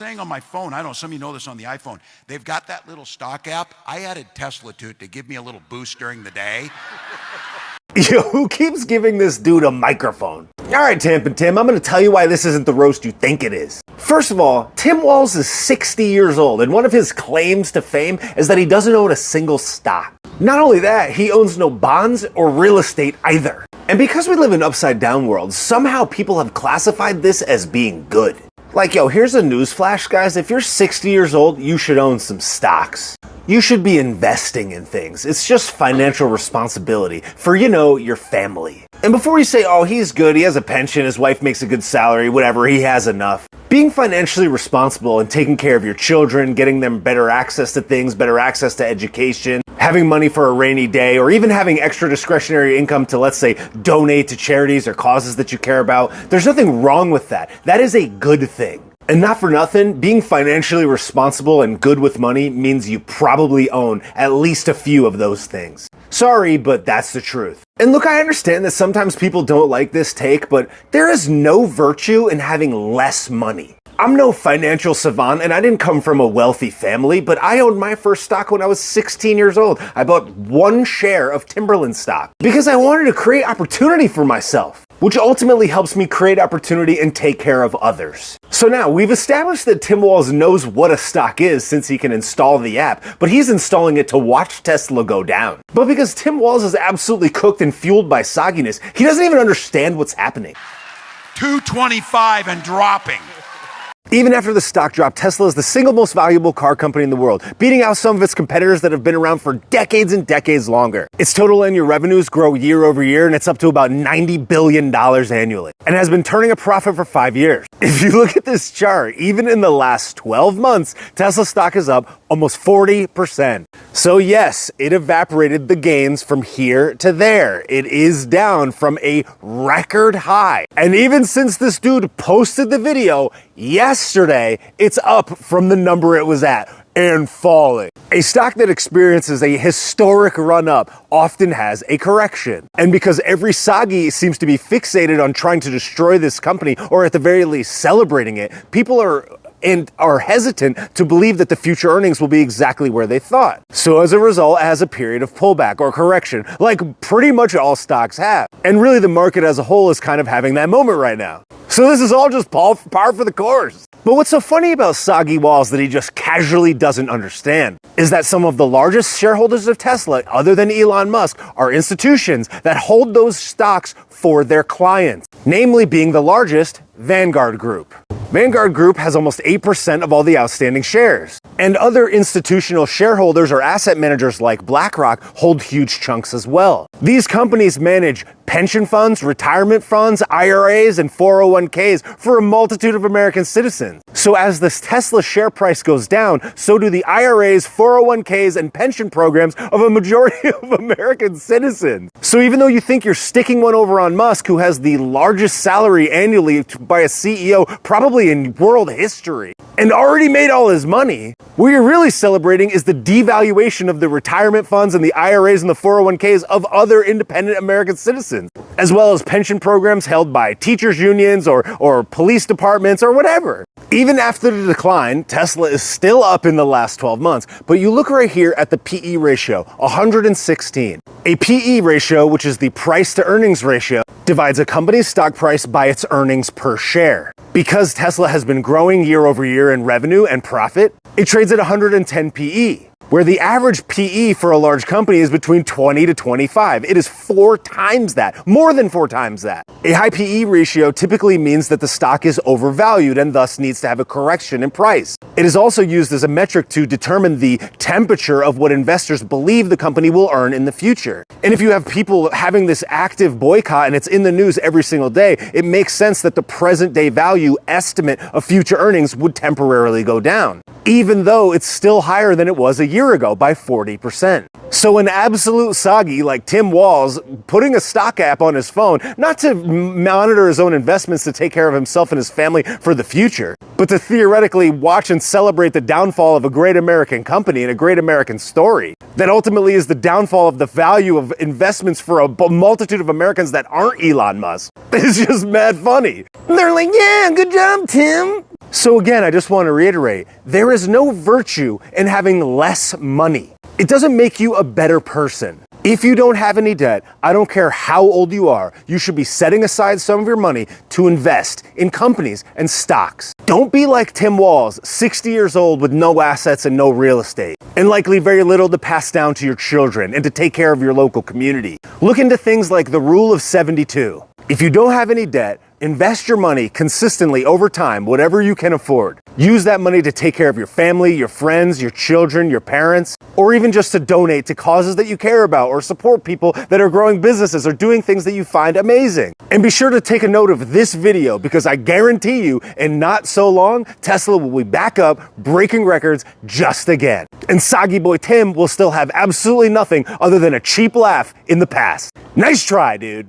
Saying on my phone, I don't know, some of you know this on the iPhone, they've got that little stock app. I added Tesla to it to give me a little boost during the day. Yo, who keeps giving this dude a microphone? All right, Tamp and Tim, I'm going to tell you why this isn't the roast you think it is. First of all, Tim Walz is 60 years old, and one of his claims to fame is that he doesn't own a single stock. Not only that, he owns no bonds or real estate either. And because we live in an upside-down world, somehow people have classified this as being good. Like, yo, here's a newsflash, guys. If you're 60 years old, you should own some stocks. You should be investing in things. It's just financial responsibility for, your family. And before you say, oh, he's good, he has a pension, his wife makes a good salary, whatever, he has enough. Being financially responsible and taking care of your children, getting them better access to things, better access to education, having money for a rainy day, or even having extra discretionary income to, let's say, donate to charities or causes that you care about, there's nothing wrong with that. That is a good thing. And not for nothing, being financially responsible and good with money means you probably own at least a few of those things. Sorry, but that's the truth. And look, I understand that sometimes people don't like this take, but there is no virtue in having less money. I'm no financial savant, and I didn't come from a wealthy family, but I owned my first stock when I was 16 years old. I bought one share of Timberland stock because I wanted to create opportunity for myself, which ultimately helps me create opportunity and take care of others. So now, we've established that Tim Walz knows what a stock is since he can install the app, but he's installing it to watch Tesla go down. But because Tim Walz is absolutely cooked and fueled by sogginess, he doesn't even understand what's happening. 225 and dropping. Even after the stock drop, Tesla is the single most valuable car company in the world, beating out some of its competitors that have been around for decades and decades longer. Its total annual revenues grow year over year, and it's up to about $90 billion annually, and has been turning a profit for 5 years. If you look at this chart, even in the last 12 months, Tesla stock is up almost 40%. So yes, it evaporated the gains from here to there. It is down from a record high. And even since this dude posted the video yesterday, it's up from the number it was at and falling. A stock that experiences a historic run up often has a correction. And because every soggy seems to be fixated on trying to destroy this company, or at the very least celebrating it, people are hesitant to believe that the future earnings will be exactly where they thought. So as a result, it has a period of pullback or correction, like pretty much all stocks have. And really the market as a whole is kind of having that moment right now. So this is all just par for the course. But what's so funny about Soggy Walz that he just casually doesn't understand is that some of the largest shareholders of Tesla, other than Elon Musk, are institutions that hold those stocks for their clients, namely being the largest, Vanguard Group. Vanguard Group has almost 8% of all the outstanding shares. And other institutional shareholders or asset managers like BlackRock hold huge chunks as well. These companies manage pension funds, retirement funds, IRAs, and 401ks for a multitude of American citizens. So as this Tesla share price goes down, so do the IRAs, 401ks, and pension programs of a majority of American citizens. So even though you think you're sticking one over on Musk, who has the largest salary annually by a CEO probably in world history, and already made all his money, what you're really celebrating is the devaluation of the retirement funds and the IRAs and the 401ks of other independent American citizens, as well as pension programs held by teachers unions or police departments or whatever. Even after the decline, Tesla is still up in the last 12 months, but you look right here at the PE ratio, 116. A PE ratio, which is the price to earnings ratio, divides a company's stock price by its earnings per share. Because Tesla has been growing year over year in revenue and profit, it trades at 110 PE, where the average PE for a large company is between 20 to 25. It is 4 times that, more than 4 times that. A high PE ratio typically means that the stock is overvalued and thus needs to have a correction in price. It is also used as a metric to determine the temperature of what investors believe the company will earn in the future. And if you have people having this active boycott and it's in the news every single day, it makes sense that the present day value estimate of future earnings would temporarily go down, even though it's still higher than it was a year ago by 40%. So an absolute soggy like Tim Walz putting a stock app on his phone, not to monitor his own investments to take care of himself and his family for the future, but to theoretically watch and celebrate the downfall of a great American company and a great American story that ultimately is the downfall of the value of investments for a multitude of Americans that aren't Elon Musk. It's just mad funny. They're like, yeah, good job, Tim. So again, I just want to reiterate, there is no virtue in having less money. It doesn't make you a better person. If you don't have any debt, I don't care how old you are, you should be setting aside some of your money to invest in companies and stocks. Don't be like Tim Walz, 60 years old with no assets and no real estate, and likely very little to pass down to your children and to take care of your local community. Look into things like the Rule of 72. If you don't have any debt, invest your money consistently over time, whatever you can afford. Use that money to take care of your family, your friends, your children, your parents, or even just to donate to causes that you care about or support people that are growing businesses or doing things that you find amazing. And be sure to take a note of this video because I guarantee you, in not so long, Tesla will be back up, breaking records just again. And Soggy Boy Tim will still have absolutely nothing other than a cheap laugh in the past. Nice try, dude.